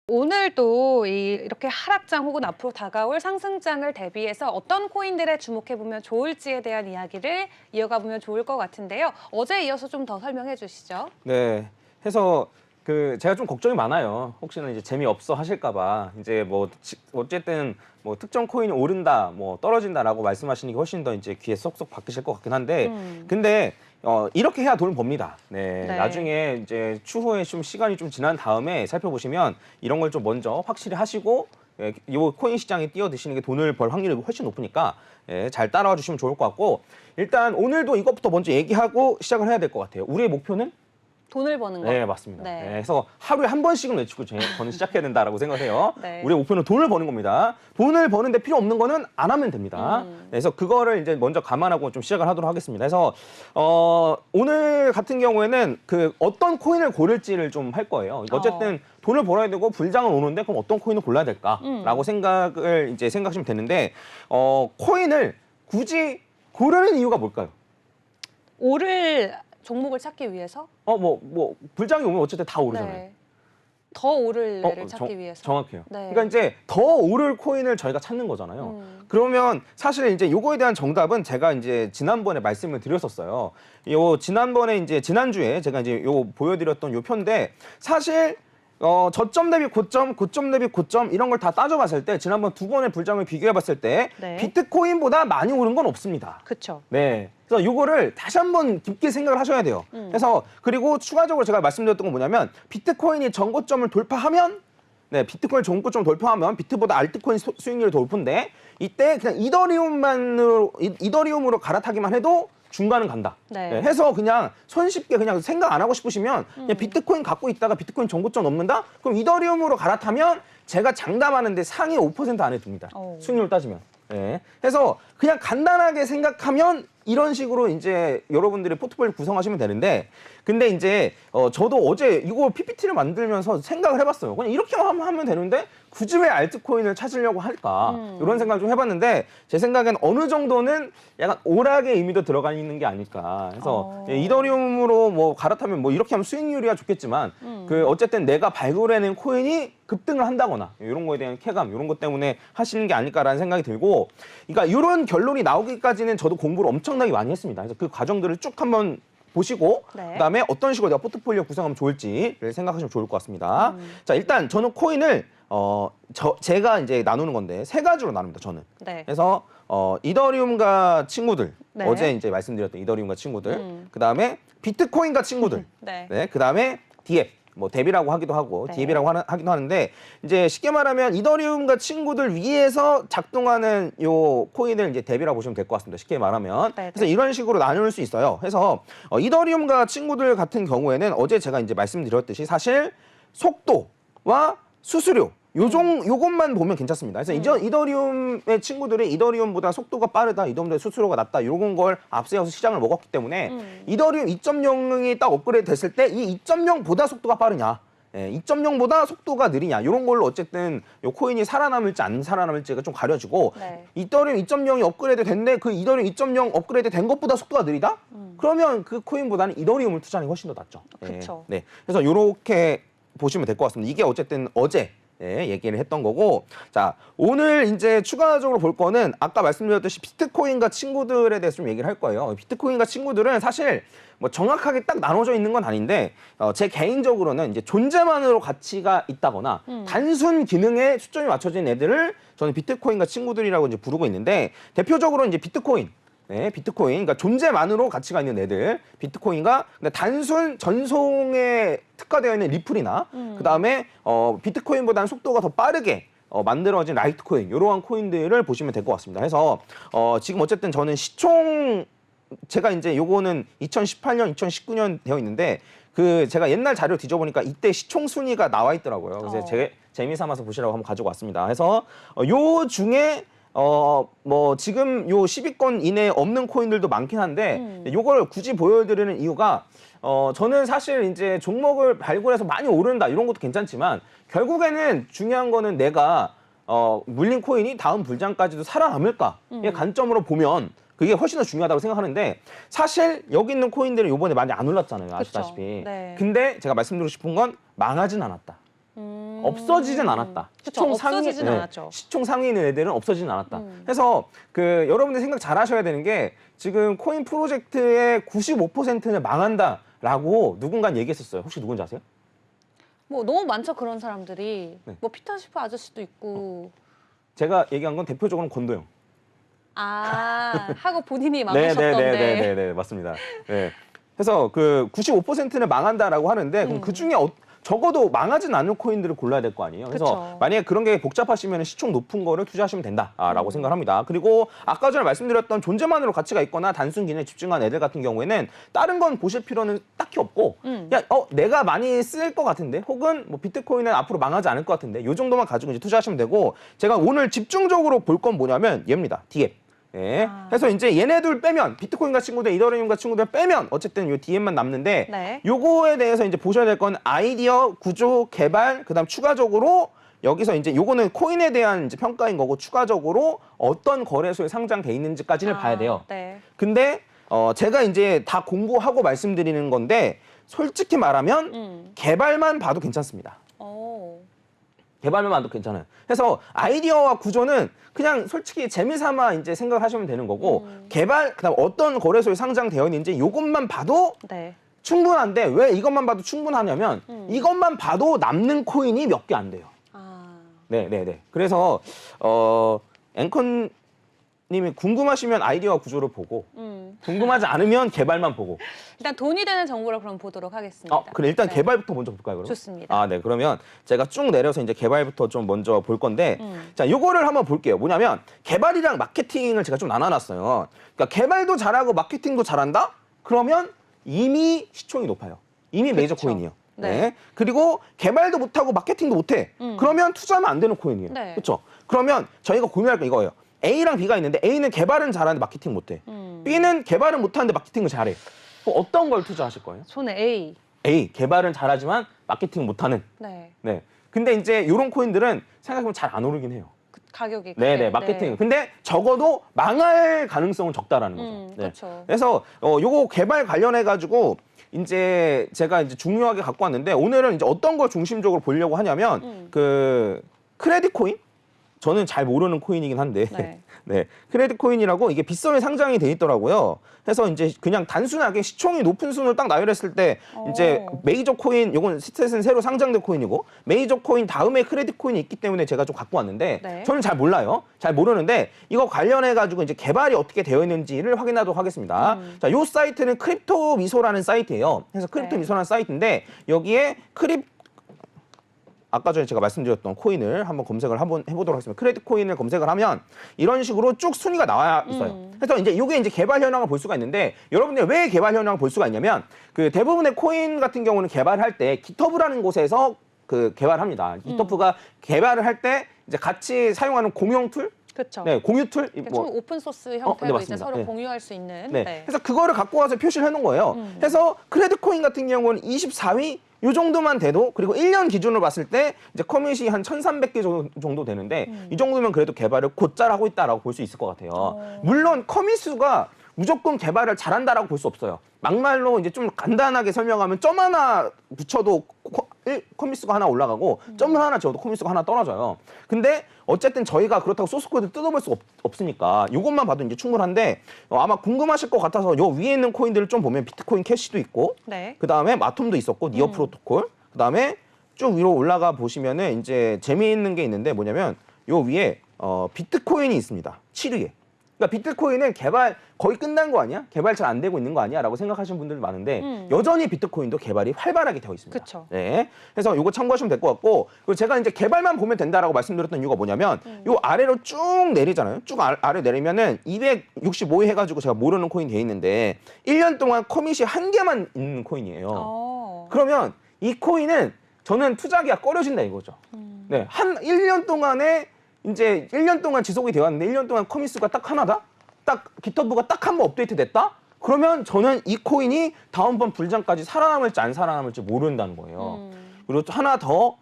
오늘도 이렇게 하락장 혹은 앞으로 다가올 상승장을 대비해서 어떤 코인들에 주목해보면 좋을지에 대한 이야기를 이어가 보면 좋을 것 같은데요. 어제에 이어서 좀 더 설명해 주시죠. 네. 해서 제가 좀 걱정이 많아요. 혹시나 이제 재미없어 하실까봐. 이제 뭐 어쨌든 뭐 특정 코인이 오른다, 뭐 떨어진다라고 말씀하시는 게 훨씬 더 이제 귀에 쏙쏙 박히실 것 같긴 한데, 근데 이렇게 해야 돈을 법니다. 네. 네. 나중에 이제 추후에 좀 시간이 좀 지난 다음에 살펴보시면 이런 걸 좀 먼저 확실히 하시고, 이 코인 시장에 뛰어드시는 게 돈을 벌 확률이 훨씬 높으니까 잘 따라와 주시면 좋을 것 같고, 일단 오늘도 이것부터 먼저 얘기하고 시작을 해야 될 것 같아요. 우리의 목표는? 돈을 버는 거. 네, 맞습니다. 네. 네, 그래서 하루에 한 번씩은 외치고 저는 시작해야 된다라고 생각해요. 네. 우리의 목표는 돈을 버는 겁니다. 돈을 버는데 필요 없는 거는 안 하면 됩니다. 그래서 그거를 이제 먼저 감안하고 좀 시작을 하도록 하겠습니다. 그래서 오늘 같은 경우에는 어떤 코인을 고를지를 좀 할 거예요. 어쨌든 돈을 벌어야 되고 불장은 오는데 그럼 어떤 코인을 골라야 될까라고 생각하시면 되는데, 코인을 굳이 고르는 이유가 뭘까요? 오를 종목을 찾기 위해서? 불장이 오면 어쨌든 다 오르잖아요. 네. 더 오를 애를 찾기 위해서. 정확해요. 네. 그러니까 이제 더 오를 코인을 저희가 찾는 거잖아요. 그러면 사실 이제 요거에 대한 정답은 제가 이제 지난번에 말씀을 드렸었어요. 지난번에 이제 지난주에 제가 이제 보여드렸던 요 표인데, 사실 저점 대비 고점, 고점 대비 고점 이런 걸 다 따져봤을 때 지난번 두 번의 불장을 비교해봤을 때 네. 비트코인보다 많이 오른 건 없습니다. 그렇죠. 네. 그래서 요거를 다시 한번 깊게 생각을 하셔야 돼요. 그래서 그리고 추가적으로 제가 말씀드렸던 건 뭐냐면, 비트코인이 전고점을 돌파하면, 비트코인 전고점을 돌파하면 비트보다 알트코인 수익률이 더 높은데, 이때 그냥 이더리움으로 갈아타기만 해도 중간은 간다. 네. 해서 그냥 손쉽게 그냥 생각 안 하고 싶으시면 그냥 비트코인 갖고 있다가 비트코인 전고점 넘는다? 그럼 이더리움으로 갈아타면 제가 장담하는데 상위 5% 안에 듭니다. 수익률 따지면. 네. 해서 그냥 간단하게 생각하면 이런 식으로 이제 여러분들이 포트폴리오 구성하시면 되는데, 근데 이제 저도 어제 이거 PPT를 만들면서 생각을 해봤어요. 그냥 이렇게만 하면 되는데 굳이 왜 알트코인을 찾으려고 할까? 이런 생각을 좀 해봤는데, 제 생각엔 어느 정도는 약간 오락의 의미도 들어가 있는 게 아닐까. 그래서 이더리움으로 뭐 갈아타면 뭐 이렇게 하면 수익률이야 좋겠지만, 어쨌든 내가 발굴해낸 코인이 급등을 한다거나 이런 거에 대한 쾌감, 이런 것 때문에 하시는 게 아닐까라는 생각이 들고, 그러니까 이런 결론이 나오기까지는 저도 공부를 엄청나게 많이 했습니다. 그래서 그 과정들을 쭉 한번 보시고, 네. 그다음에 어떤 식으로 내가 포트폴리오 구성하면 좋을지를 생각하시면 좋을 것 같습니다. 자, 일단 저는 코인을 제가 이제 나누는 건데 세 가지로 나눕니다. 저는. 네. 그래서 이더리움과 친구들, 네. 어제 이제 말씀드렸던 이더리움과 친구들, 그다음에 비트코인과 친구들, 네. 그다음에 디앱. 뭐 뎁이라고 하기도 하고 네. 디앱이라고 하기도 하는데, 이제 쉽게 말하면 이더리움과 친구들 위에서 작동하는 요 코인을 이제 뎁이라고 보시면 될 것 같습니다. 쉽게 말하면. 네, 네. 그래서 이런 식으로 나눌 수 있어요. 그래서 이더리움과 친구들 같은 경우에는 어제 제가 이제 말씀드렸듯이 사실 속도와 수수료 요것만 보면 괜찮습니다. 그래서 이더리움의 친구들이 이더리움보다 속도가 빠르다, 이더리움보다 수수료가 낮다, 이런 걸 앞세워서 시장을 먹었기 때문에 이더리움 2.0이 딱 업그레이드 됐을 때 이 2.0보다 속도가 빠르냐, 2.0보다 속도가 느리냐, 이런 걸로 어쨌든 요 코인이 살아남을지 안 살아남을지가 좀 가려지고, 네. 이더리움 2.0이 업그레이드 됐는데 그 이더리움 2.0 업그레이드 된 것보다 속도가 느리다? 그러면 그 코인보다는 이더리움을 투자하는 게 훨씬 더 낫죠. 그쵸. 네. 그래서 이렇게 보시면 될 것 같습니다. 이게 어쨌든 어제 얘기를 했던 거고, 자, 오늘 이제 추가적으로 볼 거는 아까 말씀드렸듯이 비트코인과 친구들에 대해서 좀 얘기를 할 거예요. 비트코인과 친구들은 사실 뭐 정확하게 딱 나눠져 있는 건 아닌데, 제 개인적으로는 이제 존재만으로 가치가 있다거나 단순 기능에 초점이 맞춰진 애들을 저는 비트코인과 친구들이라고 이제 부르고 있는데, 대표적으로 이제 비트코인, 비트코인, 그러니까 존재만으로 가치가 있는 애들, 비트코인과 단순 전송에 특화되어 있는 리플이나, 그다음에 비트코인보다는 속도가 더 빠르게 만들어진 라이트코인, 이러한 코인들을 보시면 될 것 같습니다. 그래서 지금 어쨌든 저는 시총, 제가 이제 요거는 2018년, 2019년 되어 있는데, 제가 옛날 자료 뒤져보니까 이때 시총 순위가 나와 있더라고요. 그래서 재미삼아서 보시라고 한번 가지고 왔습니다. 그래서 요 중에 뭐 지금 요 10위권 이내에 없는 코인들도 많긴 한데, 요걸 굳이 보여드리는 이유가, 저는 사실 이제 종목을 발굴해서 많이 오른다 이런 것도 괜찮지만, 결국에는 중요한 거는 내가 물린 코인이 다음 불장까지도 살아남을까의 관점으로 보면 그게 훨씬 더 중요하다고 생각하는데, 사실 여기 있는 코인들은 요번에 많이 안 올랐잖아요. 아시다시피. 네. 근데 제가 말씀드리고 싶은 건 망하진 않았다. 없어지진 않았다. 그쵸, 없어지진 않았죠. 시총 상위 있는 애들은 없어지진 않았다. 그래서 그 여러분들 생각 잘 하셔야 되는 게 지금 코인 프로젝트의 95%는 망한다라고 누군가 얘기했었어요. 혹시 누군지 아세요? 뭐 너무 많죠 그런 사람들이. 네. 뭐 피터시프 아저씨도 있고. 제가 얘기한 건 대표적으로는 권도영. 하고 본인이 망하셨던데. 네네네네네 맞습니다. 네. 그래서 그 95%는 망한다라고 하는데 그럼 그 중에 적어도 망하진 않는 코인들을 골라야 될 거 아니에요. 그래서 그쵸. 만약에 그런 게 복잡하시면 시총 높은 거를 투자하시면 된다라고 생각합니다. 그리고 아까 전에 말씀드렸던 존재만으로 가치가 있거나 단순 기능에 집중한 애들 같은 경우에는 다른 건 보실 필요는 딱히 없고 야, 내가 많이 쓸 것 같은데 혹은 뭐 비트코인은 앞으로 망하지 않을 것 같은데 이 정도만 가지고 이제 투자하시면 되고 제가 오늘 집중적으로 볼 건 뭐냐면 얘입니다. 디앱. 예. 그래서 이제 얘네들 빼면 비트코인과 친구들, 이더리움과 친구들 빼면 어쨌든 요 DM만 남는데 네. 요거에 대해서 이제 보셔야 될 건 아이디어, 구조, 개발, 그다음 추가적으로 여기서 이제 요거는 코인에 대한 이제 평가인 거고 추가적으로 어떤 거래소에 상장돼 있는지까지는 봐야 돼요. 네. 근데 제가 이제 다 공부하고 말씀드리는 건데 솔직히 말하면 개발만 봐도 괜찮습니다. 개발만 봐도 괜찮아요. 그래서 아이디어와 구조는 그냥 솔직히 재미삼아 이제 생각을 하시면 되는 거고 개발 그다음 어떤 거래소에 상장되어 있는지 이것만 봐도 네. 충분한데 왜 이것만 봐도 충분하냐면 이것만 봐도 남는 코인이 몇 개 안 돼요. 네네네. 그래서 앵커님이 궁금하시면 아이디어와 구조를 보고 궁금하지 않으면 개발만 보고. 일단 돈이 되는 정보를 그럼 보도록 하겠습니다. 그럼 일단 네. 개발부터 먼저 볼까요, 그럼? 좋습니다. 네. 그러면 제가 쭉 내려서 이제 개발부터 좀 먼저 볼 건데, 자, 요거를 한번 볼게요. 뭐냐면 개발이랑 마케팅을 제가 좀 나눠놨어요. 그러니까 개발도 잘하고 마케팅도 잘한다? 그러면 이미 시총이 높아요. 이미 메이저 그쵸. 코인이에요. 네. 네. 그리고 개발도 못하고 마케팅도 못해. 그러면 투자하면 안 되는 코인이에요. 네. 그렇죠? 그러면 저희가 고민할 거 이거예요. A랑 B가 있는데 A는 개발은 잘하는데 마케팅 못해. B는 개발은 못하는데 마케팅을 잘해. 그럼 어떤 걸 투자하실 거예요? 저는 A. A, 개발은 잘하지만 마케팅 못하는. 네. 네. 근데 이제 이런 코인들은 생각해보면 잘 안 오르긴 해요. 가격이. 네네, 마케팅. 네. 근데 적어도 망할 가능성은 적다라는 거죠. 네. 그렇죠. 그래서 요거 개발 관련해가지고 이제 제가 이제 중요하게 갖고 왔는데 오늘은 이제 어떤 걸 중심적으로 보려고 하냐면 그 크레딧 코인? 저는 잘 모르는 코인이긴 한데 네. 네, 크레딧 코인이라고 이게 빗썸에 상장이 돼 있더라고요. 그래서 이제 그냥 단순하게 시총이 높은 순을 딱 나열했을 때 이제 메이저 코인, 요건 스탯은 새로 상장된 코인이고 메이저 코인 다음에 크레딧 코인이 있기 때문에 제가 좀 갖고 왔는데 네. 저는 잘 몰라요. 잘 모르는데 이거 관련해 가지고 이제 개발이 어떻게 되어 있는지를 확인하도록 하겠습니다. 자, 요 사이트는 크립토 미소라는 사이트예요. 그래서 크립토 네. 미소라는 사이트인데 여기에 아까 전에 제가 말씀드렸던 코인을 한번 검색을 한번 해보도록 하겠습니다. 크레딧 코인을 검색을 하면 이런 식으로 쭉 순위가 나와 있어요. 그래서 이제 이게 이제 개발 현황을 볼 수가 있는데 여러분들 왜 개발 현황을 볼 수가 있냐면 그 대부분의 코인 같은 경우는 개발할 때 깃허브라는 곳에서 그 개발합니다. 깃허브가 개발을 할 때 이제 같이 사용하는 공용 툴, 그렇죠. 네, 공유 툴, 좀 오픈 소스 네, 형태로 이제 맞습니다. 서로 네. 공유할 수 있는. 네. 네. 그래서 그거를 갖고 와서 표시를 해놓은 거예요. 그래서 크레딧 코인 같은 경우는 24위 요 정도만 돼도 그리고 1년 기준으로 봤을 때 이제 커밋이 한 1,300개 정도 되는데 이 정도면 그래도 개발을 곧잘 하고 있다라고 볼 수 있을 것 같아요. 물론 커밋 수가 무조건 개발을 잘한다라고 볼 수 없어요. 막말로 이제 좀 간단하게 설명하면 점 하나 붙여도 커밋수가 하나 올라가고 점을 하나 지어도 커밋수가 하나 떨어져요. 근데 어쨌든 저희가 그렇다고 소스코드 뜯어볼 수가 없으니까 이것만 봐도 이제 충분한데 아마 궁금하실 것 같아서 요 위에 있는 코인들을 좀 보면 비트코인 캐시도 있고 네. 그 다음에 마톰도 있었고 니어 프로토콜 그 다음에 쭉 위로 올라가 보시면은 이제 재미있는 게 있는데 뭐냐면 요 위에 비트코인이 있습니다. 7위에. 그러니까 비트코인은 개발 거의 끝난 거 아니야? 개발 잘 안 되고 있는 거 아니야? 라고 생각하시는 분들 많은데 여전히 비트코인도 개발이 활발하게 되어 있습니다. 그쵸. 네. 그래서 이거 참고하시면 될 것 같고 그리고 제가 이제 개발만 보면 된다라고 말씀드렸던 이유가 뭐냐면 요 아래로 쭉 내리잖아요. 쭉 아래 내리면은 265위 해가지고 제가 모르는 코인 돼 있는데 1년 동안 커밋이 한 개만 있는 코인이에요. 그러면 이 코인은 저는 투자하기가 꺼려진다 이거죠. 네. 한 1년 동안에 이제 1년 동안 지속이 되어 왔는데 1년 동안 커밋수가 딱 하나다? 딱 깃허브가 딱 한 번 업데이트 됐다? 그러면 저는 이 코인이 다음번 불장까지 살아남을지 안 살아남을지 모른다는 거예요. 그리고 또 하나 더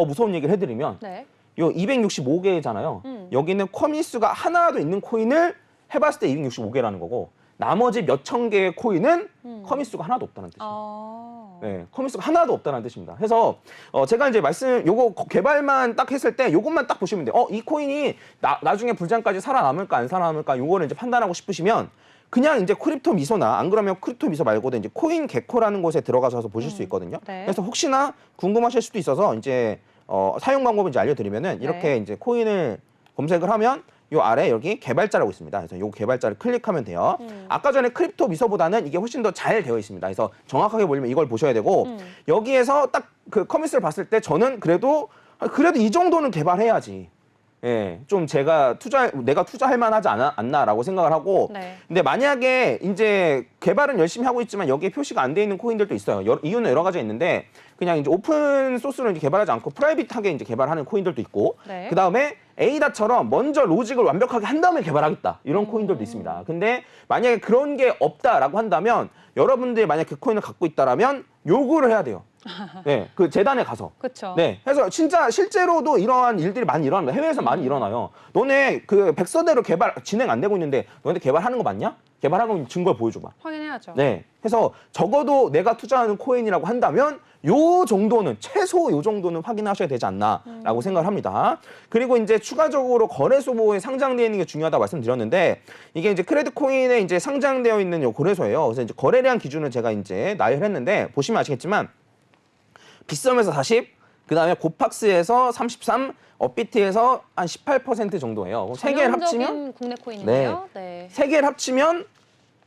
무서운 얘기를 해드리면 네. 요 265개잖아요. 여기는 커밋수가 하나라도 있는 코인을 해봤을 때 265개라는 거고 나머지 몇천 개의 코인은 커밋수가 하나도 없다는 뜻이에요. 네, 커미스가 하나도 없다는 뜻입니다. 그래서 제가 이제 요거 개발만 딱 했을 때 요것만 딱 보시면 돼요. 이 코인이 나중에 불장까지 살아남을까 안 살아남을까 요거를 이제 판단하고 싶으시면 그냥 이제 크립토 미소나 안 그러면 크립토 미소 말고도 이제 코인 개코라는 곳에 들어가셔서 보실 수 있거든요. 네. 그래서 혹시나 궁금하실 수도 있어서 이제 사용 방법을 이제 알려드리면은 이렇게 네. 이제 코인을 검색을 하면 요 아래 여기 개발자라고 있습니다. 그래서 요 개발자를 클릭하면 돼요. 아까 전에 크립토 미소보다는 이게 훨씬 더 잘 되어 있습니다. 그래서 정확하게 보려면 이걸 보셔야 되고 여기에서 딱 그 커밋을 봤을 때 저는 그래도 이 정도는 개발해야지. 예, 좀 내가 투자할 만하지 않나라고 생각을 하고. 네. 근데 만약에 이제 개발은 열심히 하고 있지만 여기에 표시가 안 돼 있는 코인들도 있어요. 이유는 여러 가지가 있는데 그냥 이제 오픈 소스로 이제 개발하지 않고 프라이빗하게 이제 개발하는 코인들도 있고. 네. 그 다음에 에이다처럼 먼저 로직을 완벽하게 한 다음에 개발하겠다 이런 코인들도 있습니다. 근데 만약에 그런 게 없다라고 한다면 여러분들이 만약 그 코인을 갖고 있다라면 요구를 해야 돼요. 네, 그 재단에 가서. 그렇죠. 네, 그래서 진짜 실제로도 이러한 일들이 많이 일어납니다. 해외에서 많이 일어나요. 너네 그 백서대로 진행 안 되고 있는데 너네들 개발하는 거 맞냐? 개발하고 증거를 보여줘봐. 확인해야죠. 네, 그래서 적어도 내가 투자하는 코인이라고 한다면 요 정도는 최소 요 정도는 확인하셔야 되지 않나라고 생각을 합니다. 그리고 이제 추가적으로 거래소에 상장되어 있는 게 중요하다 말씀드렸는데 이게 이제 크레딧 코인에 이제 상장되어 있는 요 거래소예요. 그래서 이제 거래량 기준을 제가 이제 나열했는데 보시면 아시겠지만 빗썸에서 40, 그 다음에 고팍스에서 33, 업비트에서 한 18% 정도예요. 세 개를 합치면 전형적인 국내 코인이네요. 네. 세 개를 합치면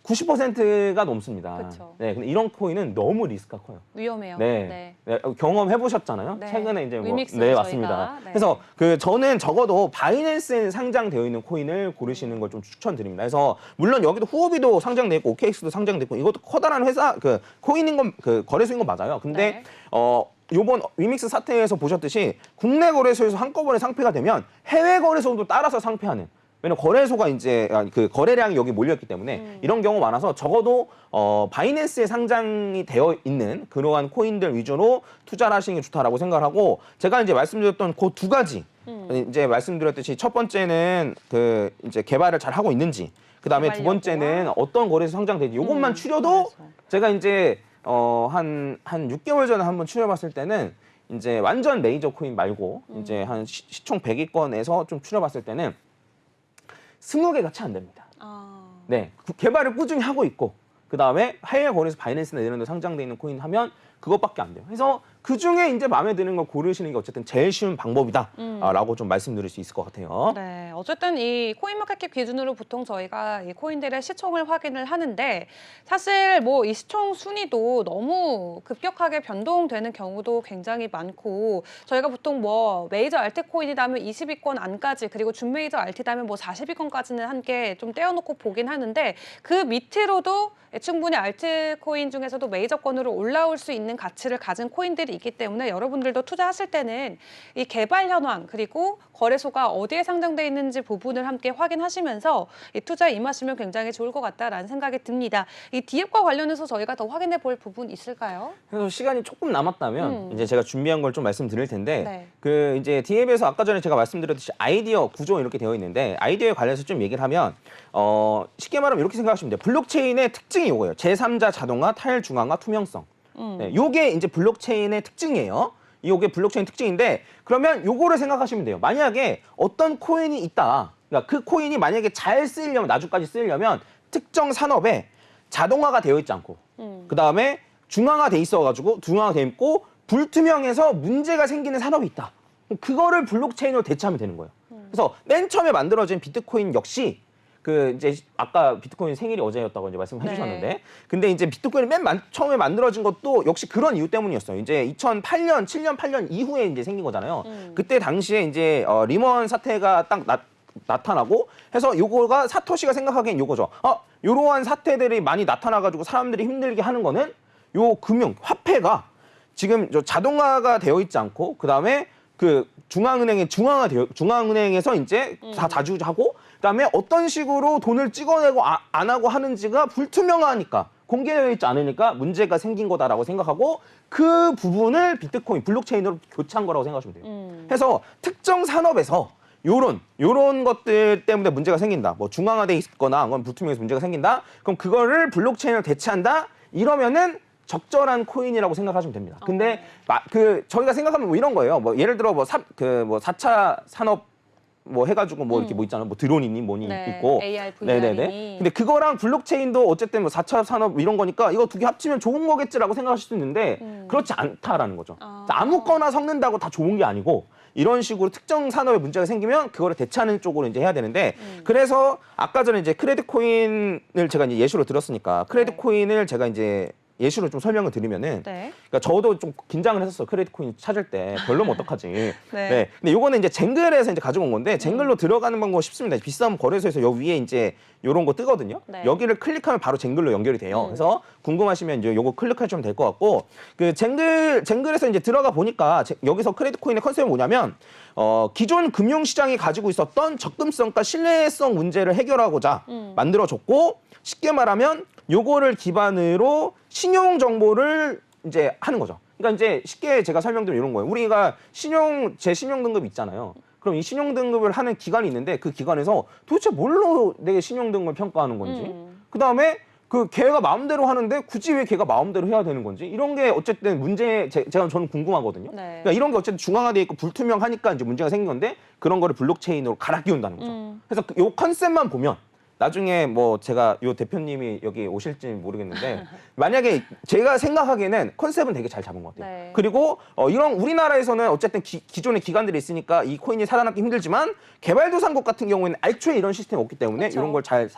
90%가 넘습니다. 그쵸. 네, 근데 이런 코인은 너무 리스크가 커요. 위험해요. 네, 경험해 보셨잖아요. 네. 최근에 이제 위믹스 네, 저희가, 맞습니다. 네. 그래서 저는 적어도 바이낸스에 상장되어 있는 코인을 고르시는 걸 좀 추천드립니다. 그래서 물론 여기도 후오비도 상장돼 있고 OKX도 상장돼 있고 이것도 커다란 회사 코인인 건 거래소인 건 맞아요. 근데 네. 요번 위믹스 사태에서 보셨듯이 국내 거래소에서 한꺼번에 상폐가 되면 해외 거래소도 따라서 상폐하는. 왜냐면 거래소가 이제 그 거래량이 여기 몰렸기 때문에 이런 경우 많아서 적어도 바이낸스에 상장이 되어 있는 그러한 코인들 위주로 투자를 하시는 게 좋다라고 생각을 하고 제가 이제 말씀드렸던 그 두 가지 이제 말씀드렸듯이 첫 번째는 그 이제 개발을 잘 하고 있는지 그 다음에 두 번째는 어떤 거래소 상장되는지 이것만 추려도 제가 이제 한 6개월 전에 한번 추려봤을 때는 이제 완전 메이저 코인 말고 이제 한 시총 100위권에서 좀 추려봤을 때는 20개가 채 안 됩니다. 네, 개발을 꾸준히 하고 있고 그 다음에 해외 거래소 바이낸스나 이런 데 상장돼 있는 코인 하면 그것밖에 안 돼요. 그래서 그 중에 이제 마음에 드는 걸 고르시는 게 어쨌든 제일 쉬운 방법이다라고 좀 말씀드릴 수 있을 것 같아요. 네, 어쨌든 이 코인마켓캡 기준으로 보통 저희가 이 코인들의 시총을 확인을 하는데 사실 뭐 이 시총 순위도 너무 급격하게 변동되는 경우도 굉장히 많고 저희가 보통 뭐 메이저 알트코인이라면 20위권 안까지 그리고 준메이저 알트라면 뭐 40위권까지는 함께 좀 떼어놓고 보긴 하는데 그 밑으로도 충분히 알트코인 중에서도 메이저권으로 올라올 수 있는 가치를 가진 코인들이 있기 때문에 여러분들도 투자하실 때는 이 개발 현황 그리고 거래소가 어디에 상장돼 있는지 부분을 함께 확인하시면서 이 투자에 임하시면 굉장히 좋을 것 같다라는 생각이 듭니다. 이 디앱과 관련해서 저희가 더 확인해 볼 부분 있을까요? 그래서 시간이 조금 남았다면 이제 제가 준비한 걸 좀 말씀드릴 텐데 네. 그 이제 디앱에서 아까 전에 제가 말씀드렸듯이 아이디어 구조 이렇게 되어 있는데 아이디어에 관련해서 좀 얘기를 하면 쉽게 말하면 이렇게 생각하시면 돼요. 블록체인의 특징이 이거예요. 제3자 자동화, 탈중앙화, 투명성. 네, 요게 이제 블록체인의 특징이에요. 요게 블록체인 특징인데 그러면 요거를 생각하시면 돼요. 만약에 어떤 코인이 있다. 그러니까 그 코인이 만약에 잘 쓰이려면 나중까지 쓰이려면 특정 산업에 자동화가 되어 있지 않고 그다음에 중앙화돼 있어가지고 중앙화돼 있고 불투명해서 문제가 생기는 산업이 있다. 그거를 블록체인으로 대체하면 되는 거예요. 그래서 맨 처음에 만들어진 비트코인 역시 그 이제 아까 비트코인 생일이 어제였다고 이제 말씀해 주셨는데 근데 이제 비트코인이 처음에 만들어진 것도 역시 그런 이유 때문이었어요. 이제 2008년, 7년, 8년 이후에 이제 생긴 거잖아요. 그때 당시에 이제 리먼 사태가 딱 나타나고 해서 요거가 사토시가 생각하기엔 요거죠. 요러한 사태들이 많이 나타나가지고 사람들이 힘들게 하는 거는 요 금융, 화폐가 지금 자동화가 되어 있지 않고 그다음에 그 중앙은행에서 이제 다 자주하고 그다음에 어떤 식으로 돈을 찍어내고 안 하고 하는지가 불투명하니까 공개되어 있지 않으니까 문제가 생긴 거다라고 생각하고 그 부분을 비트코인 블록체인으로 교체한 거라고 생각하시면 돼요. 해서 특정 산업에서 요런 것들 때문에 문제가 생긴다. 뭐 중앙화돼 있거나 그건 불투명해서 문제가 생긴다. 그럼 그거를 블록체인으로 대체한다. 이러면은 적절한 코인이라고 생각하시면 됩니다. 근데 저희가 생각하면 뭐 이런 거예요. 뭐 예를 들어 뭐 4차 산업 뭐 해가지고 뭐 이렇게 뭐 있잖아요. 뭐 드론이니 뭐니 네, 있고. AR, VR이니. 네네네. 근데 그거랑 블록체인도 어쨌든 뭐 4차 산업 이런 거니까 이거 두 개 합치면 좋은 거겠지라고 생각하실 수 있는데 그렇지 않다라는 거죠. 아무거나 섞는다고 다 좋은 게 아니고 이런 식으로 특정 산업에 문제가 생기면 그거를 대처하는 쪽으로 이제 해야 되는데 그래서 아까 전에 이제 크레딧 코인을 제가 이제 예시로 들었으니까 크레딧 코인을 제가 이제 예시로 좀 설명을 드리면은 네. 그러니까 저도 좀 긴장을 했었어요. 크레딧 코인 찾을 때 별로면 어떡하지. 네. 네. 근데 요거는 이제 쟁글에서 이제 가지고 온 건데 쟁글로 들어가는 방법 쉽습니다. 비싼 거래소에서 여기 위에 이제 요런 거 뜨거든요. 네. 여기를 클릭하면 바로 쟁글로 연결이 돼요. 그래서 궁금하시면 이제 요거 클릭하시면 될 것 같고 그 쟁글에서 이제 들어가 보니까 여기서 크레딧 코인의 컨셉이 뭐냐면 기존 금융시장이 가지고 있었던 접근성과 신뢰성 문제를 해결하고자 만들어졌고 쉽게 말하면 요거를 기반으로 신용 정보를 이제 하는 거죠. 그러니까 이제 쉽게 제가 설명드리면 이런 거예요. 우리가 제 신용 등급 있잖아요. 그럼 이 신용 등급을 하는 기관이 있는데 그 기관에서 도대체 뭘로 내 신용 등급을 평가하는 건지, 그다음에 그 걔가 마음대로 하는데 굳이 왜 걔가 마음대로 해야 되는 건지 이런 게 어쨌든 저는 궁금하거든요. 네. 그러니까 이런 게 어쨌든 중앙화돼 있고 불투명하니까 이제 문제가 생긴 건데 그런 거를 블록체인으로 갈아 끼운다는 거죠. 그래서 요 컨셉만 보면 나중에 뭐 제가 요 대표님이 여기 오실지 모르겠는데 만약에 제가 생각하기에는 컨셉은 되게 잘 잡은 것 같아요. 네. 그리고 이런 우리나라에서는 어쨌든 기존의 기관들이 있으니까 이 코인이 살아남기 힘들지만 개발도상국 같은 경우에는 애초에 이런 시스템이 없기 때문에 그쵸. 이런 걸 잘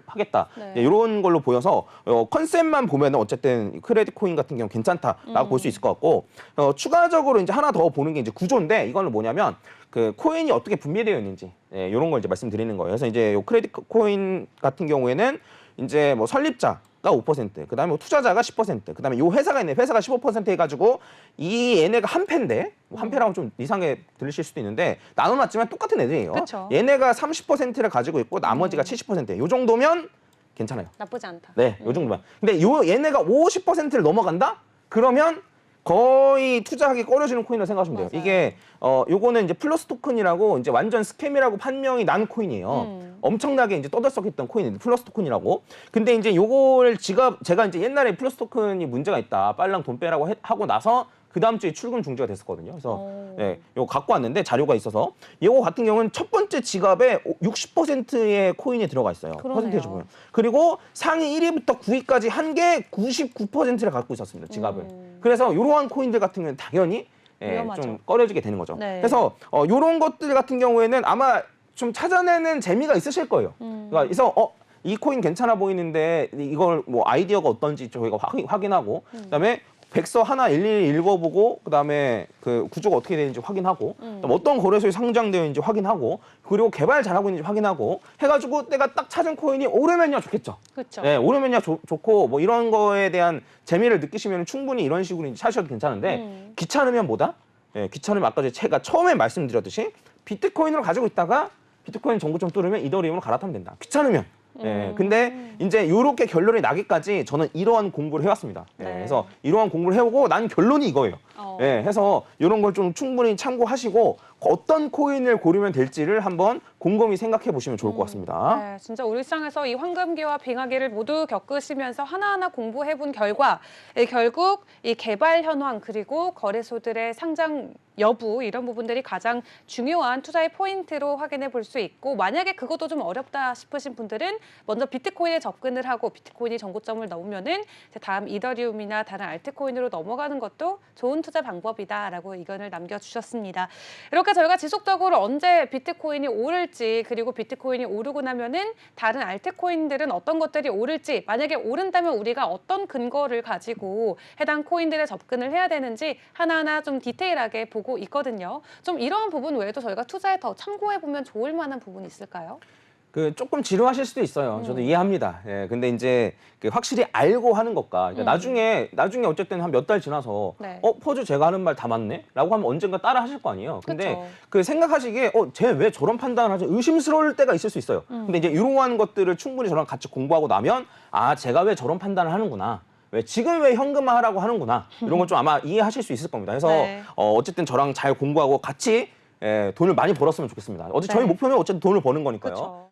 하겠다. 네. 이런 걸로 보여서 컨셉만 보면은 어쨌든 크레딧 코인 같은 경우 괜찮다라고 볼 수 있을 것 같고 추가적으로 이제 하나 더 보는 게 이제 구조인데 이거는 뭐냐면 그 코인이 어떻게 분배되어 있는지 이런 걸 이제 말씀드리는 거예요. 그래서 이제 요 크레딧 코인 같은 경우에는 이제 뭐 설립자가 5%, 그다음에 뭐 투자자가 10%, 그다음에 요 회사가 있네. 회사가 15% 해가지고 얘네가 한 패인데 한 패라고 좀 이상하게 들리실 수도 있는데 나눠놨지만 똑같은 애들이에요. 그쵸. 얘네가 30%를 가지고 있고 나머지가 70%. 요 정도면 괜찮아요. 나쁘지 않다. 네, 요 정도만. 근데 얘네가 50%를 넘어간다? 그러면 거의 투자하기 꺼려지는 코인이라고 생각하시면 돼요. 맞아요. 이게 요거는 이제 플러스 토큰이라고 이제 완전 스캠이라고 판명이 난 코인이에요. 엄청나게 이제 떠들썩했던 코인인데 플러스 토큰이라고. 근데 이제 요거를 제가 이제 옛날에 플러스 토큰이 문제가 있다. 빨랑 돈 빼라고 하고 나서 그 다음 주에 출금 중지가 됐었거든요. 그래서 네, 요거 갖고 왔는데 자료가 있어서 이거 같은 경우는 첫 번째 지갑에 60%의 코인이 들어가 있어요. 그러네요. 퍼센테이지 보면. 그리고 상위 1위부터 9위까지 한 개 99%를 갖고 있었습니다. 지갑을. 그래서 이러한 코인들 같은 경우는 당연히 위험하죠. 좀 꺼려지게 되는 거죠. 네. 그래서 이런 것들 같은 경우에는 아마 좀 찾아내는 재미가 있으실 거예요. 그래서 이 코인 괜찮아 보이는데 이걸 뭐 아이디어가 어떤지 저희가 확인하고 그다음에 백서 하나 일일이 읽어보고 그다음에 그 구조가 어떻게 되는지 확인하고 그다음에 어떤 거래소에 상장되어 있는지 확인하고 그리고 개발 잘하고 있는지 확인하고 해가지고 내가 딱 찾은 코인이 오르면야 좋겠죠. 그렇죠. 네, 오르면야 좋고 뭐 이런 거에 대한 재미를 느끼시면 충분히 이런 식으로 이제 사셔도 괜찮은데 귀찮으면 뭐다? 네, 귀찮으면 아까 제가 처음에 말씀드렸듯이 비트코인으로 가지고 있다가 비트코인 정보점 뚫으면 이더리움으로 갈아타면 된다. 귀찮으면. 예, 근데 이제 요렇게 결론이 나기까지 저는 이러한 공부를 해왔습니다. 예, 네. 그래서 이러한 공부를 해오고 난 결론이 이거예요. 예, 해서 이런 걸 좀 충분히 참고하시고 어떤 코인을 고르면 될지를 한번 곰곰이 생각해 보시면 좋을 것 같습니다. 네, 진짜 우리 시장에서 이 황금기와 빙하기를 모두 겪으시면서 하나하나 공부해본 결과 결국 이 개발 현황 그리고 거래소들의 상장 여부 이런 부분들이 가장 중요한 투자의 포인트로 확인해 볼 수 있고 만약에 그것도 좀 어렵다 싶으신 분들은 먼저 비트코인에 접근을 하고 비트코인이 정고점을 넘으면은 이제 다음 이더리움이나 다른 알트코인으로 넘어가는 것도 좋은 투자 방법이다라고 의견을 남겨주셨습니다. 이렇게 저희가 지속적으로 언제 비트코인이 오를지 그리고 비트코인이 오르고 나면은 다른 알트코인들은 어떤 것들이 오를지 만약에 오른다면 우리가 어떤 근거를 가지고 해당 코인들에 접근을 해야 되는지 하나하나 좀 디테일하게 보고 있거든요. 좀 이러한 부분 외에도 저희가 투자에 더 참고해 보면 좋을 만한 부분이 있을까요? 그 조금 지루하실 수도 있어요. 저도 이해합니다. 예, 근데 이제 그 확실히 알고 하는 것과 그러니까 나중에 어쨌든 한 몇 달 지나서 네. 퍼즈 제가 하는 말 다 맞네?라고 하면 언젠가 따라 하실 거 아니에요. 근데 그쵸. 그 생각하시기에 쟤 왜 저런 판단을 하지? 의심스러울 때가 있을 수 있어요. 근데 이제 이러한 것들을 충분히 저랑 같이 공부하고 나면 제가 왜 저런 판단을 하는구나. 지금 왜 현금화하라고 하는구나. 이런 걸 좀 아마 이해하실 수 있을 겁니다. 그래서 네. 어쨌든 저랑 잘 공부하고 같이 돈을 많이 벌었으면 좋겠습니다. 저희 네. 목표는 어쨌든 돈을 버는 거니까요. 그렇죠.